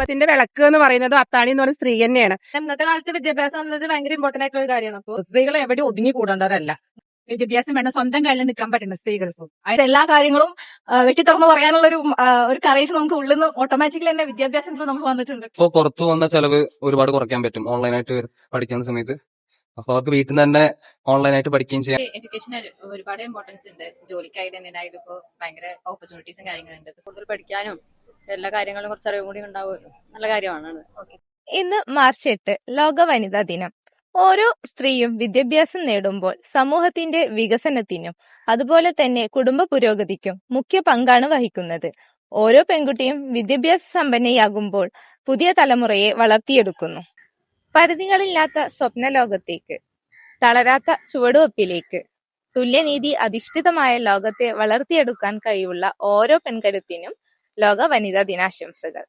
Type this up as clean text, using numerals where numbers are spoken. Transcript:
കുടുംബത്തിന്റെ വിളക്ക് എന്ന് പറയുന്നത് അത്താണി എന്ന് പറയുന്ന സ്ത്രീ തന്നെയാണ്. ഇന്നത്തെ കാലത്ത് വിദ്യാഭ്യാസം എന്നുള്ളത് ഭയങ്കര ഇമ്പോർട്ടന്റ് ആയിട്ടുള്ള ഒരു കാര്യമാണ്. അപ്പോൾ സ്ത്രീകളെ എവിടെ ഒതുങ്ങി കൂടേണ്ടവരല്ല. വിദ്യാഭ്യാസം വേണ്ട, സ്വന്തം കാലിൽ നിൽക്കാൻ പറ്റുന്ന സ്ത്രീകൾക്കും അതിന്റെ എല്ലാ കാര്യങ്ങളും വെട്ടിത്തുറന്ന് പറയാനുള്ള ഒരു കറേജ് നമുക്ക് ഉള്ളിൽ നിന്ന് ഓട്ടോമാറ്റിക്കലി തന്നെ വിദ്യാഭ്യാസത്തിൽ നമുക്ക് വന്നിട്ടുണ്ട്. ഇപ്പോൾ പുറത്തു വന്ന ചെലവ് ഒരുപാട് കുറയ്ക്കാൻ പറ്റും ഓൺലൈനായിട്ട് പഠിക്കുന്ന സമയത്ത്. അപ്പൊ അവർക്ക് വീട്ടിൽ നിന്ന് തന്നെ ഓൺലൈനായിട്ട് പഠിക്കുകയും ചെയ്യാം. എഡ്യൂക്കേഷൻ ഒരുപാട് ഇമ്പോർട്ടൻസ് ഉണ്ട്. ജോലിക്കായാലും എന്തിനായാലും ഇപ്പൊ ഭയങ്കര ഓപ്പർച്യൂണിറ്റീസും കാര്യങ്ങളുണ്ട്. കൂടുതൽ പഠിക്കാനും എല്ലാ കാര്യങ്ങളും കുറച്ച് അറിവ് കൂടി ഉണ്ടാവുമല്ലോ. നല്ല കാര്യമാണ്. ഇന്ന് മാർച്ച് 8 ലോക വനിതാ ദിനം. ഓരോ സ്ത്രീയും വിദ്യാഭ്യാസം നേടുമ്പോൾ സമൂഹത്തിന്റെ വികസനത്തിനും അതുപോലെ തന്നെ കുടുംബ പുരോഗതിക്കും മുഖ്യ പങ്കാണ് വഹിക്കുന്നത്. ഓരോ പെൺകുട്ടിയും വിദ്യാഭ്യാസ സമ്പന്നയാകുമ്പോൾ പുതിയ തലമുറയെ വളർത്തിയെടുക്കുന്നു. പരിധികളില്ലാത്ത സ്വപ്ന ലോകത്തേക്ക്, തളരാത്ത ചുവടുവെപ്പിലേക്ക്, തുല്യനീതി അധിഷ്ഠിതമായ ലോകത്തെ വളർത്തിയെടുക്കാൻ കഴിവുള്ള ഓരോ പെൺകരുത്തിനും ലോക വനിതാ ദിനാശംസകൾ.